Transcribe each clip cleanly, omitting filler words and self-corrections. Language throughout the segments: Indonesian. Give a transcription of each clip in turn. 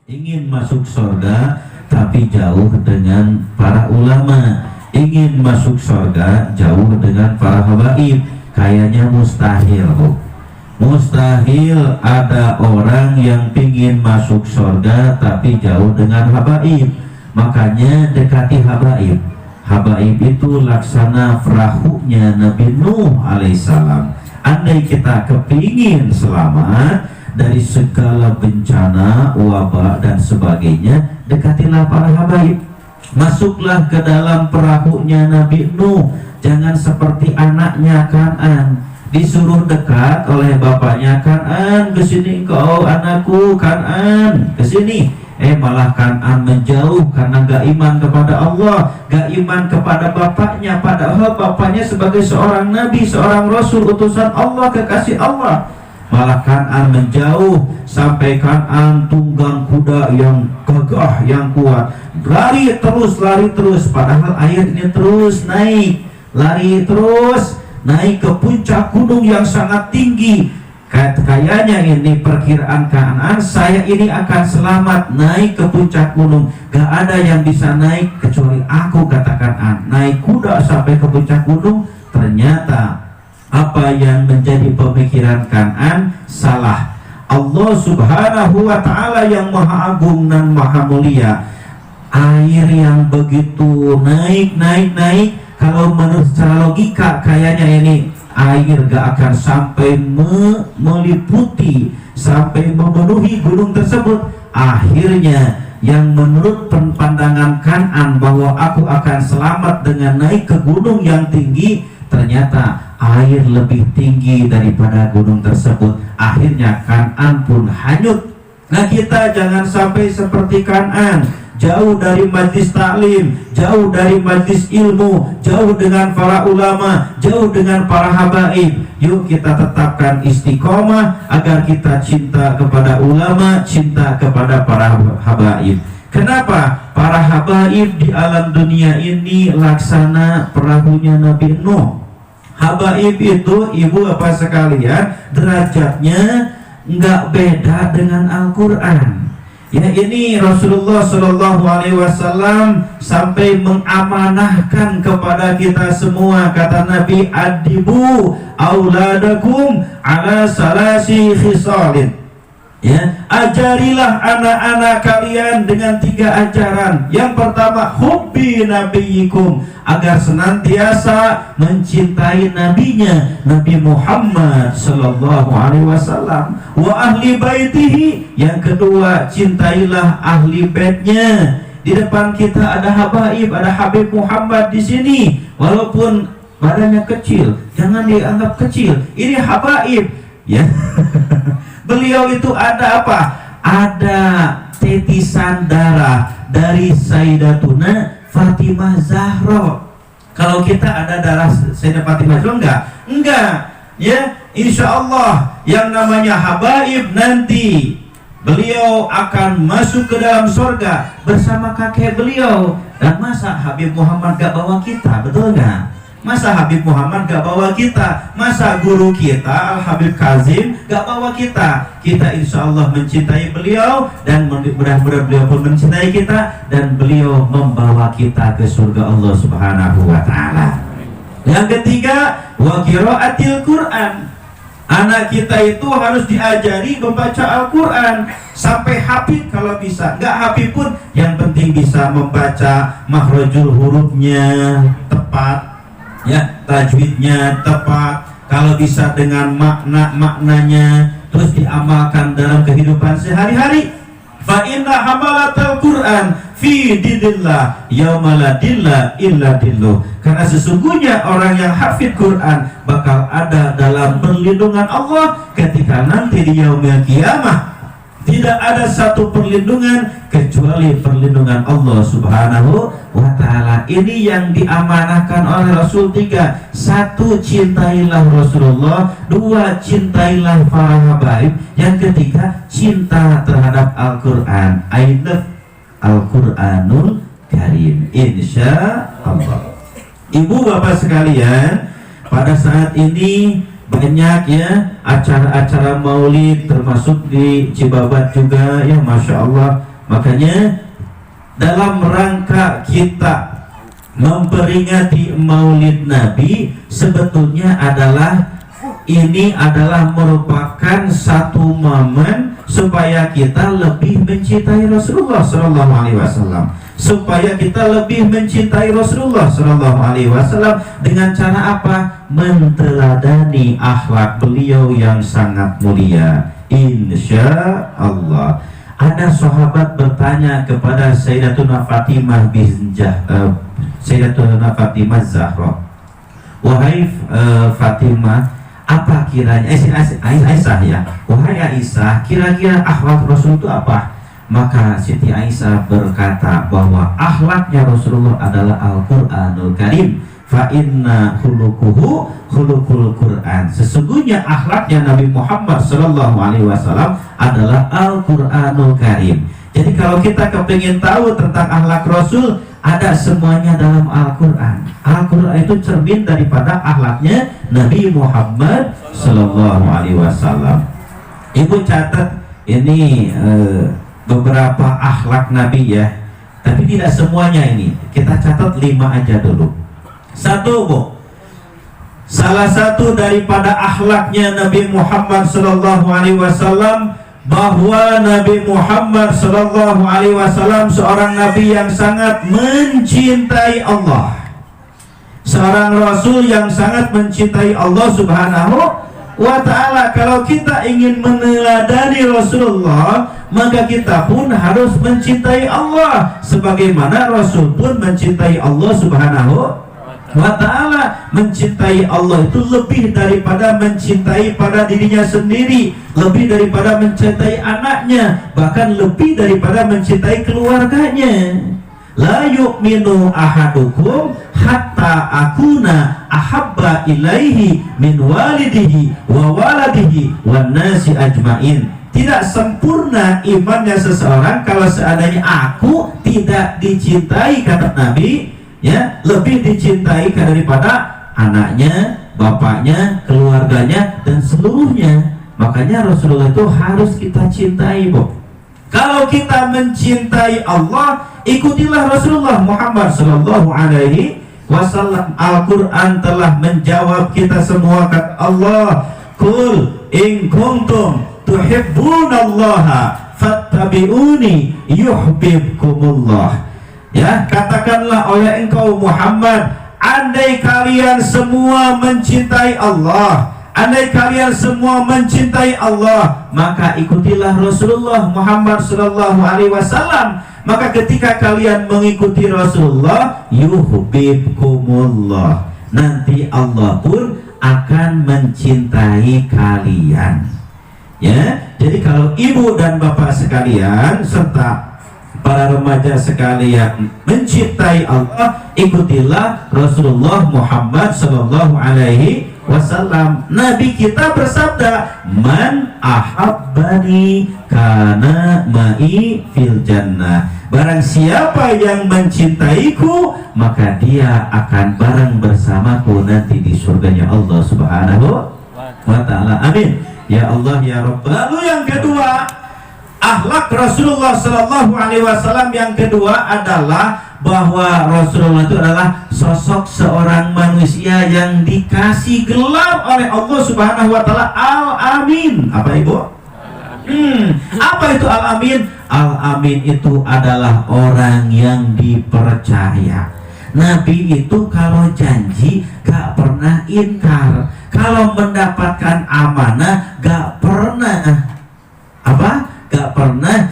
ingin masuk surga tapi jauh dengan para ulama, ingin masuk surga jauh dengan para habaib. Kayaknya mustahil, Bu. Mustahil ada orang yang ingin masuk surga tapi jauh dengan habaib. Makanya dekati habaib. Habaib itu laksana perahunya Nabi Nuh alaihissalam. Andai kita kepingin selamat dari segala bencana, wabah dan sebagainya, dekatilah para habaib. Masuklah ke dalam perahunya Nabi Nuh. Jangan seperti anaknya Kan'an, disuruh dekat oleh bapaknya, Kan'an kesini kau anakku, Kan'an kesini. Malah Kan'an menjauh karena gak iman kepada Allah, gak iman kepada bapaknya, padahal bapaknya sebagai seorang nabi, seorang rasul, utusan Allah, kekasih Allah. Malah Kan'an menjauh sampai Kan'an tunggang kuda yang gagah, yang kuat, lari terus, padahal air ini terus naik, lari terus naik ke puncak gunung yang sangat tinggi. Kayaknya ini perkiraan Kan'an, saya ini akan selamat naik ke puncak gunung, gak ada yang bisa naik kecuali aku, kata Kan'an. Naik kuda sampai ke puncak gunung. Ternyata apa yang menjadi pemikiran Kan'an salah. Allah subhanahu wa ta'ala yang maha agung dan maha mulia, air yang begitu naik, kalau menurut secara logika kayaknya ini air gak akan sampai meliputi, sampai memenuhi gunung tersebut. Akhirnya yang menurut pandangan Kan'an bahwa aku akan selamat dengan naik ke gunung yang tinggi, ternyata air lebih tinggi daripada gunung tersebut. Akhirnya Kan'an pun hanyut. Nah, kita jangan sampai seperti Kan'an, jauh dari majlis taklim, jauh dari majlis ilmu, jauh dengan para ulama, jauh dengan para habaib. Yuk kita tetapkan istiqomah agar kita cinta kepada ulama, cinta kepada para habaib. Kenapa? Para habaib di alam dunia ini laksana perahunya Nabi Nuh. Habaib itu, ibu bapak sekalian, derajatnya nggak beda dengan Al-Quran. Ya, ini Rasulullah Shallallahu Alaihi Wasallam sampai mengamanahkan kepada kita semua, kata Nabi, adibu auladakum ala salasi khisalin. Ya, ajarilah anak-anak kalian dengan 3 ajaran. Yang pertama, hubbi nabiyikum, agar senantiasa mencintai nabinya, Nabi Muhammad sallallahu alaihi wasallam. Wa ahli baitihi, yang kedua, cintailah ahli baitnya. Di depan kita ada habaib, ada Habib Muhammad di sini. Walaupun badannya kecil, jangan dianggap kecil. Ini habaib, ya. Beliau itu ada apa? Ada tetisan darah dari Sayyidatuna Fatimah Zahra. Kalau kita ada darah Sayyidah Fatimah Zahra enggak, ya. Insya Allah yang namanya habaib nanti beliau akan masuk ke dalam surga bersama kakek beliau. Dan masa Habib Muhammad gak bawa kita, betul nggak? Masa Habib Muhammad gak bawa kita? Masa guru kita Al-Habib Kazim gak bawa kita? Kita insya Allah mencintai beliau, dan mudah-mudahan beliau pun mencintai kita, dan beliau membawa kita ke surga Allah subhanahu wa ta'ala. Yang ketiga, wa qiraatil Qur'an. Anak kita itu harus diajari membaca Al-Quran sampai hafid kalau bisa. Gak hafid pun yang penting bisa membaca makhrajul hurufnya tepat, ya, tajwidnya tepat, kalau bisa dengan maknanya, terus diamalkan dalam kehidupan sehari-hari. Fa inna hamalatal Qur'an fi dinillah yauma la dilla illa dilluh. Karena sesungguhnya orang yang hafid Quran bakal ada dalam perlindungan Allah ketika nanti di yaumil qiyamah. Tidak ada satu perlindungan kecuali perlindungan Allah subhanahu wa ta'ala. Ini yang diamanahkan oleh Rasul 3. 1, cintailah Rasulullah. 2, cintailah para habaib. Yang ketiga, cinta terhadap Al-Quran. I love Al-Quranul Karim, insya Allah. Ibu bapak sekalian, pada saat ini banyak ya acara-acara maulid, termasuk di Cibabat juga ya, Masya Allah Makanya dalam rangka kita memperingati Maulid Nabi sebetulnya ini adalah merupakan satu momen supaya kita lebih mencintai Rasulullah Sallallahu Alaihi Wasallam, supaya kita lebih mencintai Rasulullah Sallallahu Alaihi Wasallam dengan cara apa? Menteladani akhlak beliau yang sangat mulia. Insya Allah. Ada sahabat bertanya kepada Sayyidatuna Fatimah Sayyidatuna Fatimah Zahra, wahai Fatimah, apa kiranya Aisyah ya, wahai Aisyah, kira-kira akhlak Rasul itu apa? Maka Siti Aisyah berkata bahwa akhlaknya Rasulullah adalah Al-Qur'anul Karim. Fa inna khuluquhu khuluqul Qur'an. Sesungguhnya akhlaknya Nabi Muhammad sallallahu alaihi wasallam adalah Al-Qur'anul Karim. Jadi kalau kita kepingin tahu tentang akhlak Rasul, ada semuanya dalam Al-Qur'an. Al-Qur'an itu cermin daripada akhlaknya Nabi Muhammad sallallahu alaihi wasallam. Ibu catat ini beberapa akhlak Nabi ya, tapi tidak semuanya ini. Kita catat 5 aja dulu. Satu, Bu, salah satu daripada akhlaknya Nabi Muhammad sallallahu alaihi wasallam bahwa Nabi Muhammad sallallahu alaihi wasallam seorang nabi yang sangat mencintai Allah, seorang rasul yang sangat mencintai Allah Subhanahu wa ta'ala. Kalau kita ingin meneladani Rasulullah, maka kita pun harus mencintai Allah sebagaimana Rasul pun mencintai Allah Subhanahu wa ta'ala. Mencintai Allah itu lebih daripada mencintai pada dirinya sendiri, lebih daripada mencintai anaknya, bahkan lebih daripada mencintai keluarganya. La yu'minu ahadukum hatta akuna ahabba ilaihi min walidihi wa waladihi wan nasi ajmain. Tidak sempurna imannya seseorang kalau seandainya aku tidak dicintai, kata Nabi, ya, lebih dicintai daripada anaknya, bapaknya, keluarganya, dan seluruhnya. Makanya Rasulullah itu harus kita cintai, Bu. Kalau kita mencintai Allah, ikutilah Rasulullah Muhammad sallallahu alaihi wasallam. Al-Quran telah menjawab kita semua, kata Allah, Qul in kuntum tuhibbunallaha fattabi'uni yuhibbukumullah. Ya, katakanlah oleh engkau Muhammad, andai kalian semua mencintai Allah, andai kalian semua mencintai Allah, maka ikutilah Rasulullah Muhammad sallallahu alaihi wasallam. Maka ketika kalian mengikuti Rasulullah, yuhibbukumullah, nanti Allah pun akan mencintai kalian. Ya, jadi kalau ibu dan bapak sekalian serta para remaja sekalian mencintai Allah, ikutilah Rasulullah Muhammad sallallahu alaihi wasallam. Nabi kita bersabda, man ahabbani kana ma'i fil jannah. Barang siapa yang mencintaiku, maka dia akan bareng bersamaku nanti di surganya Allah Subhanahu wa ta'ala. Amin ya Allah ya Rabb. Lalu yang kedua, akhlak Rasulullah sallallahu alaihi wasallam yang kedua adalah bahwa Rasulullah itu adalah sosok seorang manusia yang dikasih gelar oleh Allah Subhanahu wa taala Al-Amin. Apa Ibu? Apa itu Al-Amin? Al-Amin itu adalah orang yang dipercaya. Nabi itu kalau janji gak pernah ingkar, kalau mendapatkan amanah gak pernah gak pernah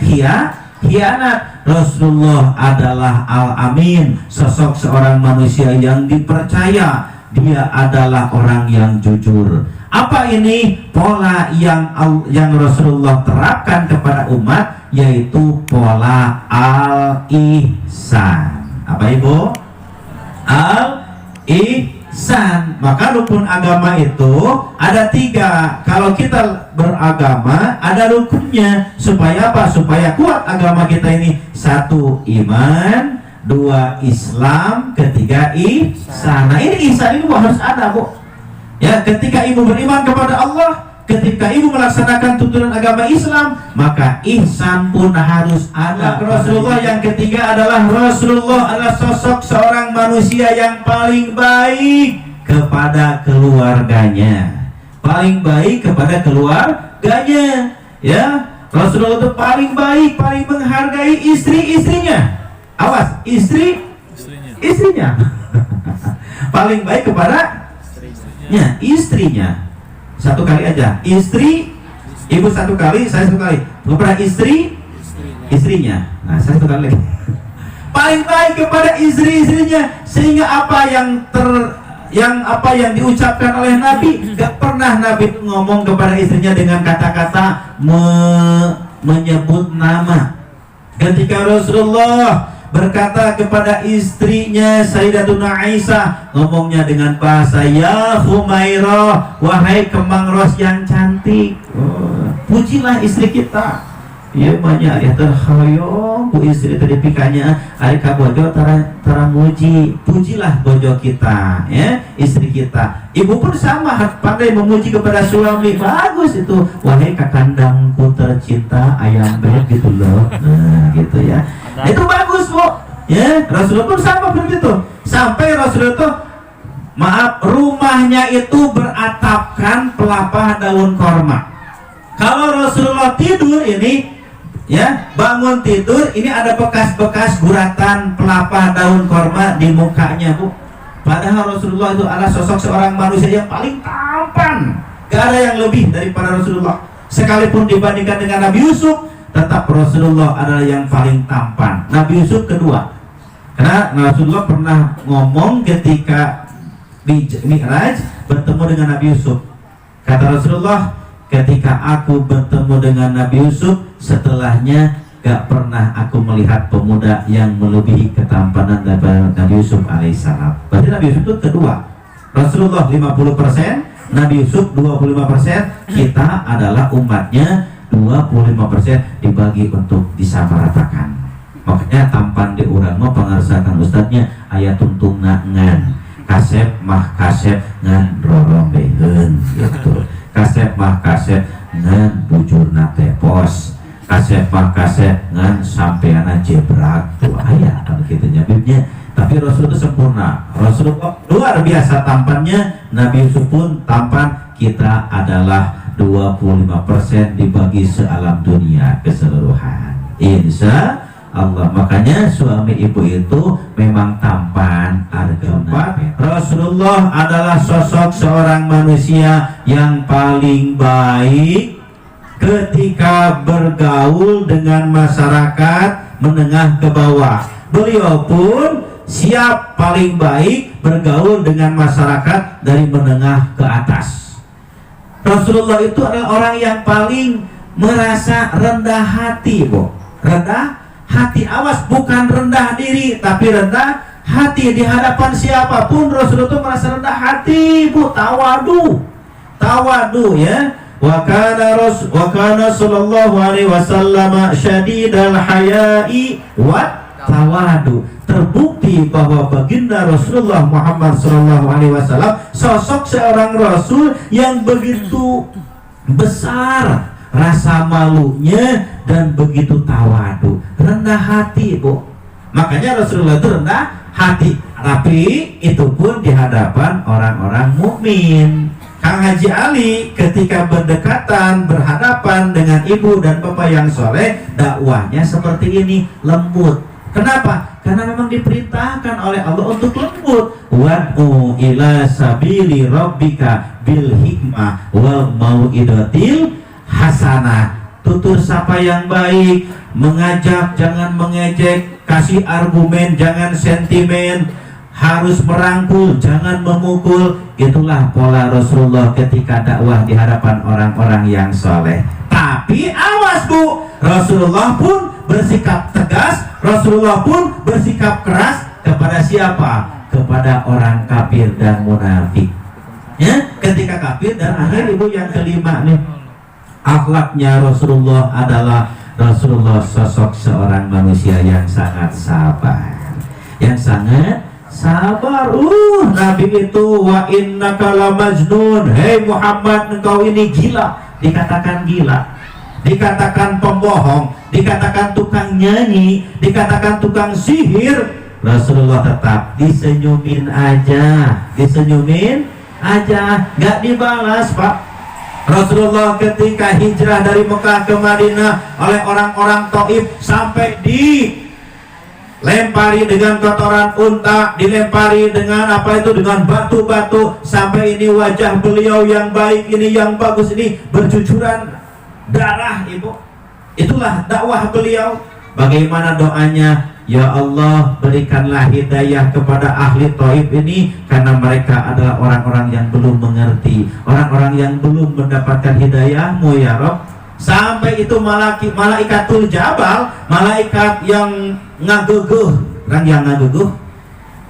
khianat. Rasulullah adalah Al-Amin, sosok seorang manusia yang dipercaya. Dia adalah orang yang jujur. Apa ini pola yang Rasulullah terapkan kepada umat, yaitu pola al-ihsan. Apa Ibu? Al-ihsan. Maka rukun agama itu ada 3. Kalau kita beragama ada rukunnya. Supaya apa? Supaya kuat agama kita ini. 1 iman, 2 Islam, 3 ihsan. Nah ini ihsan ini harus ada, Bu. Ya, ketika ibu beriman kepada Allah, ketika ibu melaksanakan tuntunan agama Islam, maka ihsan pun harus ada. Rasulullah yang ketiga adalah Rasulullah adalah sosok seorang manusia yang paling baik kepada keluarganya. Paling baik kepada keluarganya, ya. Rasulullah itu paling baik, paling menghargai istri-istrinya. Awas, istrinya. Paling baik kepada istrinya. Satu kali aja, ibu satu kali, saya satu kali. Kepada istrinya. Nah, saya satu kali lagi. Paling baik kepada istri-istrinya, sehingga apa yang diucapkan oleh Nabi, gak pernah Nabi ngomong kepada istrinya dengan kata-kata menyebut nama. Ketika Rasulullah berkata kepada istrinya Sayyidatuna Aisyah, ngomongnya dengan bahasa ya Humairah, wahai kemang ros yang cantik. Pujilah istri kita. Iya banyak ya terhoyong bu istri tadi pikanya ari ka bojo tara muji. Pujilah bojo kita, ya, istri kita. Ibu pun sama, pandai memuji kepada suami. Bagus itu, wahai kakandangku tercinta ayam beb gitu loh. Nah, gitu ya. Itu bagus bu, ya. Rasulullah pun sama begitu. Sampai Rasulullah itu, rumahnya itu beratapkan pelepah daun korma. Kalau Rasulullah tidur ini, ya, bangun tidur ini ada bekas-bekas guratan pelepah daun korma di mukanya bu. Padahal Rasulullah itu adalah sosok seorang manusia yang paling tampan. Gak ada yang lebih daripada Rasulullah. Sekalipun dibandingkan dengan Nabi Yusuf, tetap Rasulullah adalah yang paling tampan. Nabi Yusuf kedua. Karena Rasulullah pernah ngomong ketika di Mi'raj bertemu dengan Nabi Yusuf. Kata Rasulullah, ketika aku bertemu dengan Nabi Yusuf, setelahnya gak pernah aku melihat pemuda yang melebihi ketampanan daripada Nabi Yusuf alaihissalam. Berarti Nabi Yusuf itu kedua. Rasulullah 50%, Nabi Yusuf 25%, kita adalah umatnya 25% dibagi untuk disamaratakan. Makanya tampan di urang mah pangarsakan ustadznya aya tuntungna ngan kasep mah kasep ngan rorombeheun gitu. Kasep mah kasep ngan bujurna tepos, kasep mah kasep ngan sampeana jebrak tuh aya kan kitu nya bibnya. Tapi Rasul itu sempurna. Rasulullah luar biasa tampannya, Nabi Yusuf pun tampan. Kita adalah 25% dibagi sealam dunia keseluruhan. Insya Allah. Makanya suami ibu itu memang tampan, arjuna. Rasulullah adalah sosok seorang manusia yang paling baik ketika bergaul dengan masyarakat menengah ke bawah. Beliau pun siap paling baik bergaul dengan masyarakat dari menengah ke atas. Rasulullah itu adalah orang yang paling merasa rendah hati, bu. Rendah hati, awas, bukan rendah diri, tapi rendah hati di hadapan siapapun. Rasulullah itu merasa rendah hati, bu. Tawadu, ya. Wa kana sallallahu alaihi wasallam syadidal haya'i wa tawadu. Terbukti bahwa baginda Rasulullah Muhammad sallallahu alaihi wasallam sosok seorang rasul yang begitu besar rasa malunya dan begitu tawadu, rendah hati, bu. Makanya Rasulullah itu rendah hati, tapi itu pun di hadapan orang-orang mukmin. Kang Haji Ali ketika berdekatan berhadapan dengan ibu dan bapak yang soleh, dakwahnya seperti ini, lembut. Kenapa? Karena memang diperintahkan oleh Allah untuk lembut. Wad'u ila sabili rabbika bil hikmah wal mau'idatil hasanah. Tutur sapa yang baik, mengajak jangan mengejek, kasih argumen jangan sentimen, harus merangkul jangan memukul. Itulah pola Rasulullah ketika dakwah di hadapan orang-orang yang soleh. Tapi awas, bu, Rasulullah pun bersikap tegas, Rasulullah pun bersikap keras kepada siapa? Kepada orang kafir dan munafik. Ya, ketika kafir. Dan akhir ibu yang kelima nih, akhlaknya Rasulullah adalah Rasulullah sosok seorang manusia yang sangat sabar, yang sangat sabar. Nabi itu wa innaka la majnun, hei Muhammad engkau ini gila. dikatakan gila, dikatakan pembohong, dikatakan tukang nyanyi, dikatakan tukang sihir, Rasulullah tetap disenyumin aja, nggak dibalas, Pak. Rasulullah ketika hijrah dari Mekah ke Madinah oleh orang-orang Taif sampai dilempari dengan kotoran unta, dilempari dengan dengan batu-batu, sampai ini wajah beliau yang baik ini, yang bagus ini bercucuran darah, Ibu. Itulah dakwah beliau. Bagaimana doanya? Ya Allah, berikanlah hidayah kepada ahli Taif ini, karena mereka adalah orang-orang yang belum mengerti, orang-orang yang belum mendapatkan hidayahmu ya Rabb. Sampai itu malaikatul jabal, malaikat yang ngageguh,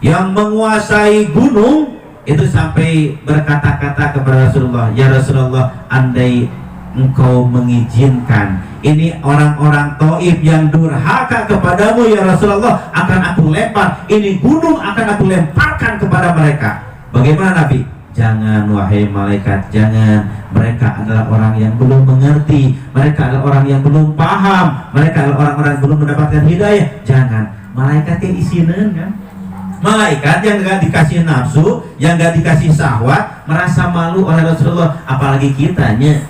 yang menguasai gunung, itu sampai berkata-kata kepada Rasulullah, ya Rasulullah, andai engkau mengizinkan ini orang-orang Taif yang durhaka kepadamu ya Rasulullah, akan aku lempar, ini gunung akan aku lemparkan kepada mereka. Bagaimana Nabi? Jangan wahai malaikat, jangan. Mereka adalah orang yang belum mengerti, mereka adalah orang yang belum paham, mereka adalah orang-orang yang belum mendapatkan hidayah. Jangan. Malaikatnya isinen kan? Malaikat yang gak dikasih nafsu, yang gak dikasih syahwat, merasa malu oleh Rasulullah. Apalagi kitanya,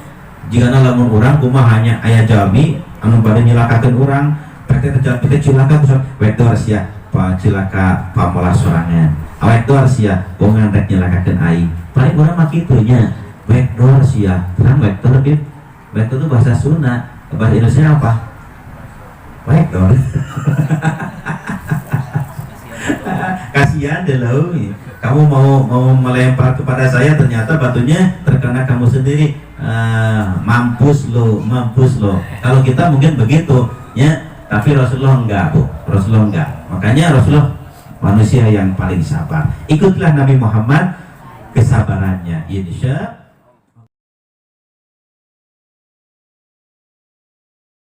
jika lamun orang kumahanya ayah jami anu pada nyilakakeun urang, PT terjadi cilaka kusok vektor sia pa cilaka pamola sorangan. Vektor sia bongan rek nyilakakeun ai. Paling urang mah kitu nya. Vektor sia, terang vektor bib. Vektor itu bahasa Sunda, bahasa Indonesia apa? Vektor. Kasihan deh lo. Kamu mau melempar kepada saya, ternyata batunya terkena kamu sendiri. Mampus lo. Kalau kita mungkin begitu ya, tapi Rasulullah enggak, Bu. Rasulullah enggak. Makanya Rasulullah manusia yang paling sabar. Ikutlah Nabi Muhammad, kesabarannya insya